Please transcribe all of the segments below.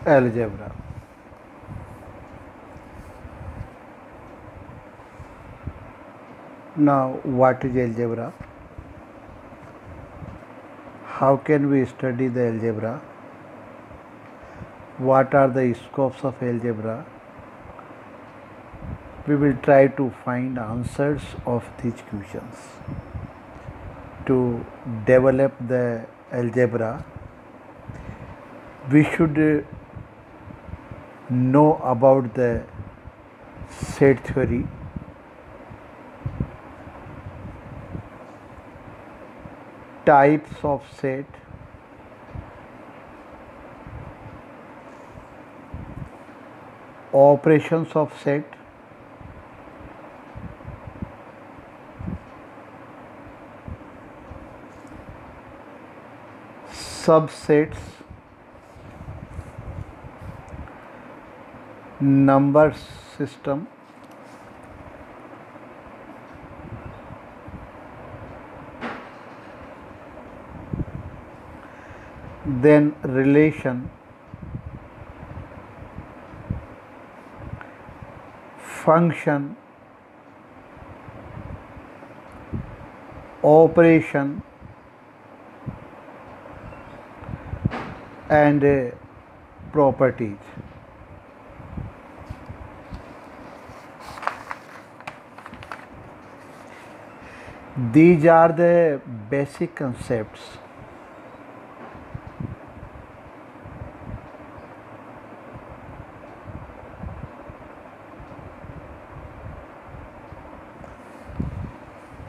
Algebra. Now, what is algebra? How can we study the algebra? What are the scopes of algebra? We will try to find answers of these questions. To develop the algebra, we should know about the set theory, types of set, operations of set, subsets, number system, then relation, function, operation, and properties. These are the basic concepts.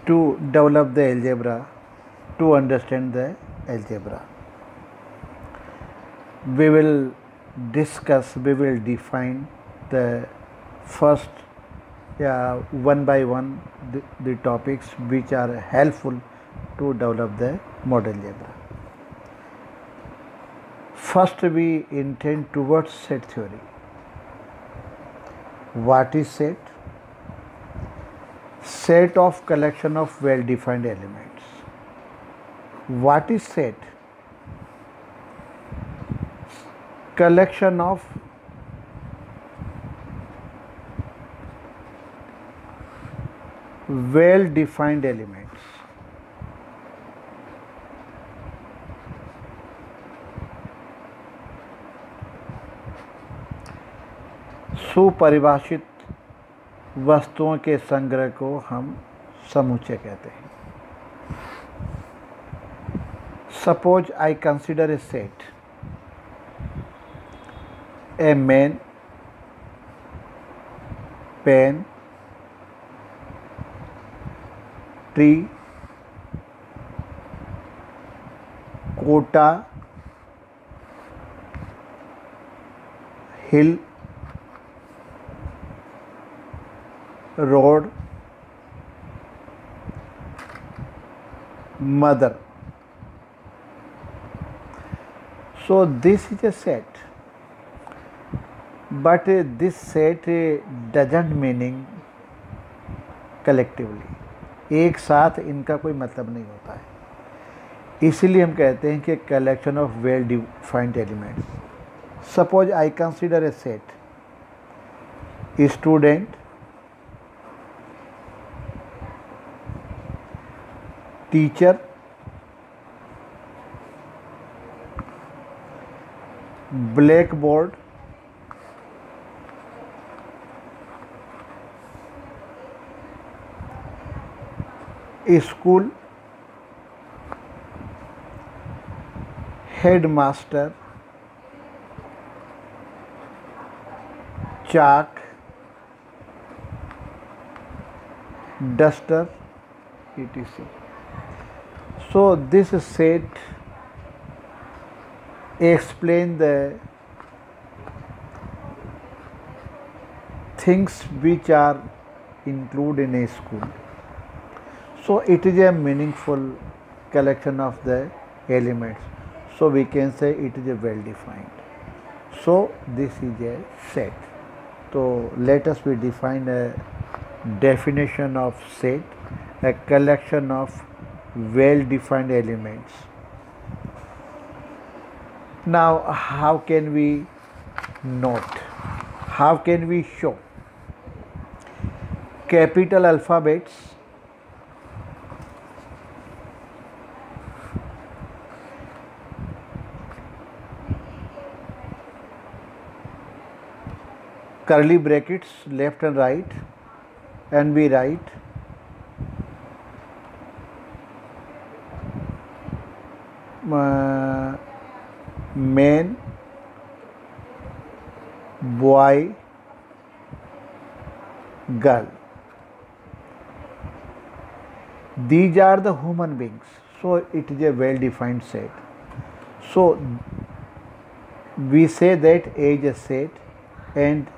To develop the algebra, to understand the algebra, we will define the first one by one the topics which are helpful to develop the model algebra. First, we intend towards set theory. What is set? Set of collection of well-defined elements. What is set? Collection of well-defined elements. सुपरिभाषित वस्तुओं के संग्रह को हम समुच्चय कहते हैं. Suppose I consider a set, a man, pen, tree, quota, hill, road, mother. So this is a set, but this set doesn't meaning collectively. एक साथ इनका कोई मतलब नहीं होता है, इसीलिए हम कहते हैं कि collection of well defined elements. Suppose I consider a set student, teacher, black board, school, headmaster, chalk, duster, etc. So this set explain the things which are included in a school. So it is a meaningful collection of the elements. So we can say it is a well defined. So this is a set. So let us we define a definition of set, a collection of well defined elements. Now how can we Note. How can we show? Capital alphabets, curly brackets left and right, and we write man, boy, girl. These are the human beings, so it is a well defined set. So we say that A is a set, and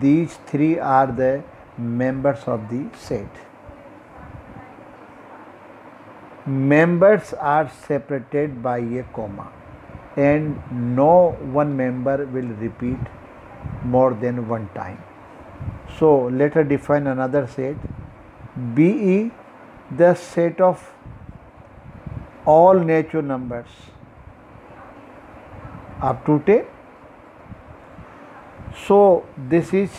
these three are the members of the set. Members are separated by a comma, and no one member will repeat more than one time. So let us define another set. BE, the set of all natural numbers up to 10. So this is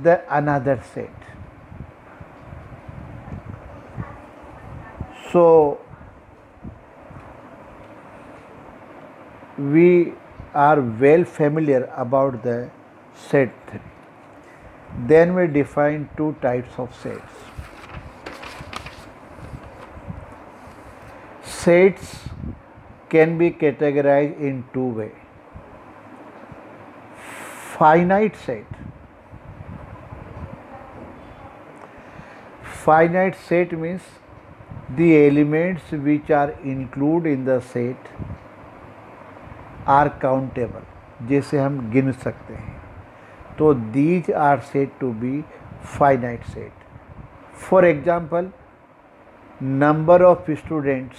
the another set. So we are well familiar about the set 3. Then we define two types of sets. Sets can be categorized in two ways. Finite set. Finite set means the elements which are included in the set are countable, जैसे हम गिन सकते हैं. तो these are said to be finite set. For example, number of students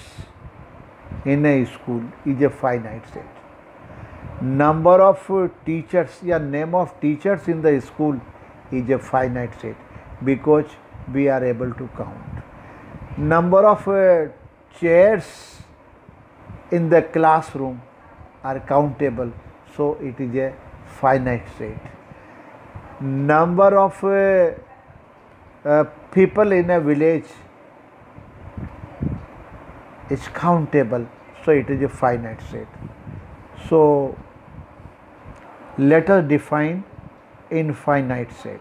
in a school is a finite set. Number of teachers या name of teachers in the school is a finite set because we are able to count. Number of chairs in the classroom are countable, so it is a finite set. Number of people in a village is countable, so it is a finite set. So let us define infinite set.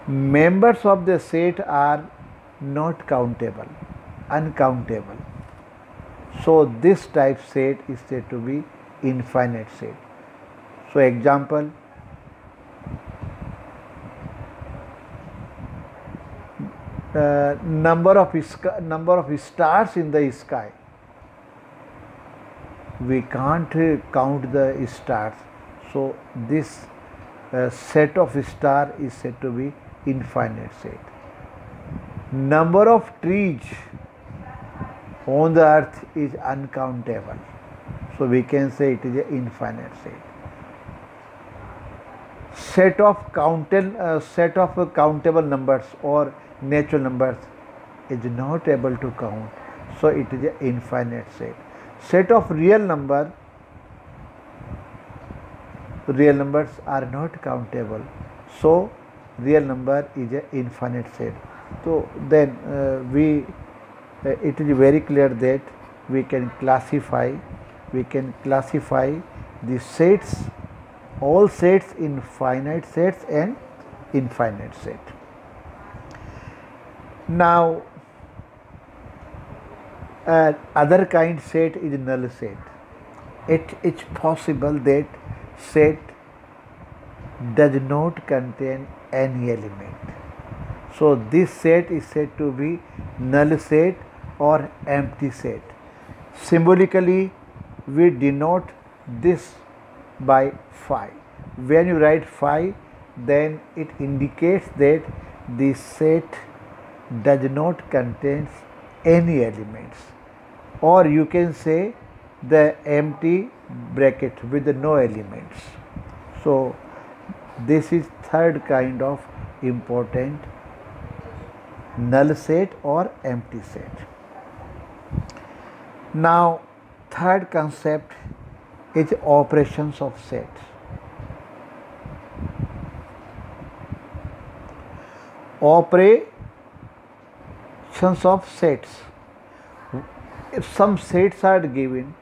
Members of the set are not countable, uncountable. So this type set is said to be infinite set. So example, number of stars in the sky. We can't count the stars. So this set of star is said to be infinite set. Number of trees on the earth is uncountable. So we can say it is an infinite set. Set of countable numbers or natural numbers is not able to count, so it is an infinite set. Set of real numbers are not countable, so real number is an infinite set. So then it is very clear that we can classify the sets, all sets in finite sets and infinite set. Now other kind set is null set. It is possible that set does not contain any element. So this set is said to be null set or empty set. Symbolically, we denote this by phi. When you write phi, then it indicates that the set does not contain any elements, or you can say the empty bracket with no elements. So this is third kind of important null set or empty set. Now third concept is operations of sets. Operations of sets. If some sets are given,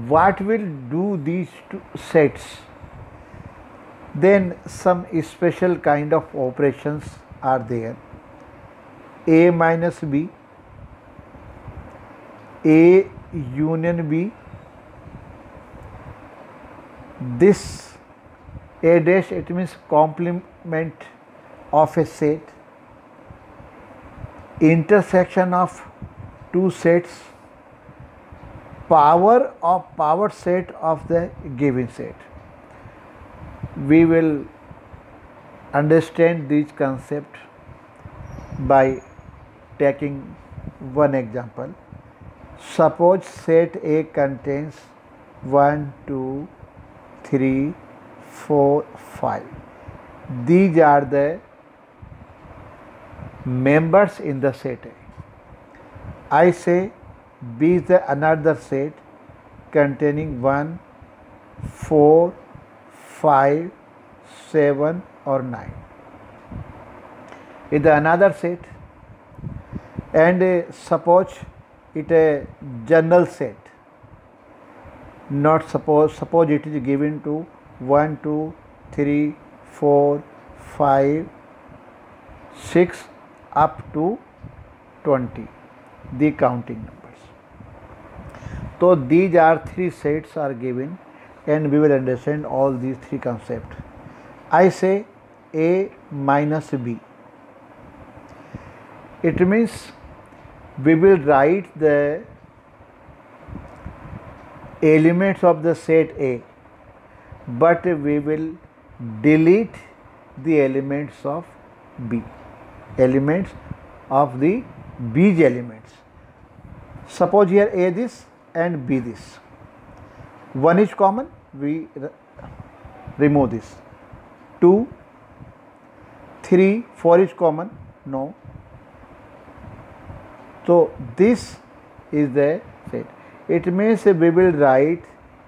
what will do these two sets? Then some special kind of operations are there. A minus B, A union B, this A dash, it means complement of a set, intersection of two sets, power set of the given set. We will understand this concept by taking one example. Suppose set A contains 1, 2, 3, 4, 5. These are the members in the set A. I say B is the another set containing 1, 4, 5, 7 or 9. It is another set, and suppose it a general set. Not suppose it is given to 1, 2, 3, 4, 5, 6 up to 20, the counting numbers. So these are three sets are given, and we will understand all these three concepts. I say A minus B. It means we will write the elements of the set A, but we will delete the elements of B, elements of the B's elements. Suppose here A this and B this. 1 is common, we remove this. 2, 3, 4 is common, no. So this is the set. It means we will write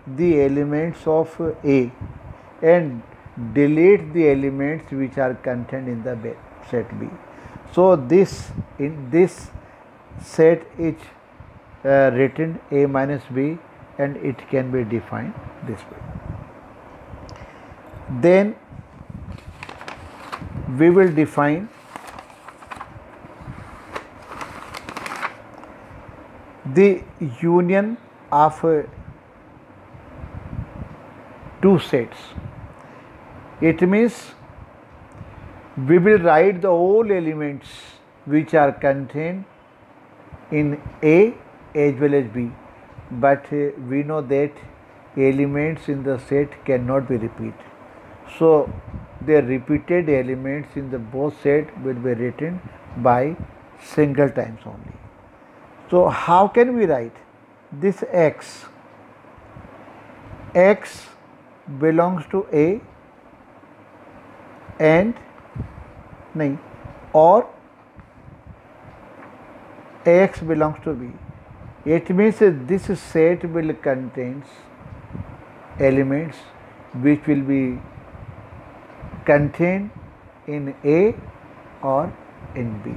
the elements of A and delete the elements which are contained in the set B. So this in this set is written A minus B, and it can be defined this way. Then we will define the union of two sets. It means we will write the all elements which are contained in A as well as B, but we know that elements in the set cannot be repeated. So the repeated elements in the both set will be written by single times only. So how can we write this X? X belongs to A and nahin, or X belongs to B. It means this set will contains elements which will be contained in A or in B.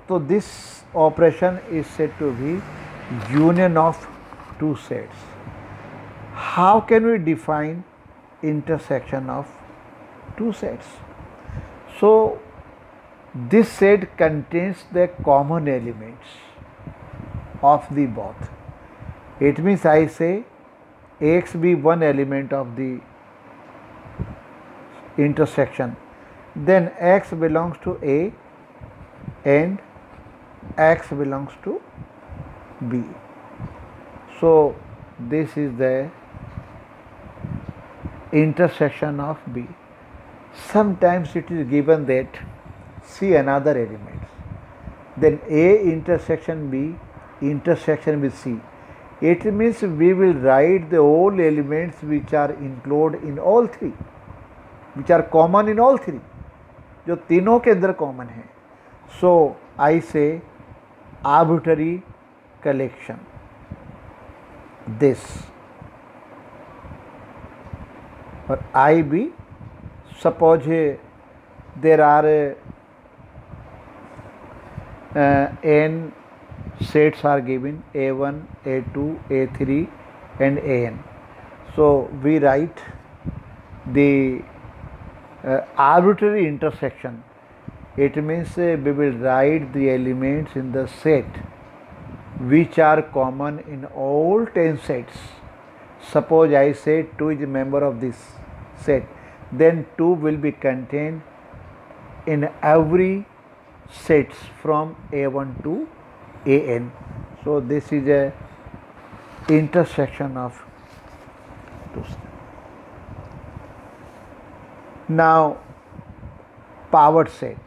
So this operation is said to be union of two sets. How can we define intersection of two sets? So this set contains the common elements of the both. It means I say X be one element of the intersection, then X belongs to A and X belongs to B. So this is the intersection of B. Sometimes it is given that C another elements, then A intersection B intersection with C. It means we will write the all elements which are included in all three, which are common in all three, जो तीनों के अंदर common है. So I say arbitrary collection. this, or IB. Suppose there are n sets are given A1, A2, A3 and An. So we write the arbitrary intersection. It means we will write the elements in the set which are common in all 10 sets. Suppose I say 2 is a member of this set, then 2 will be contained in every sets from A1 to An. So this is a intersection of two. Now powered set.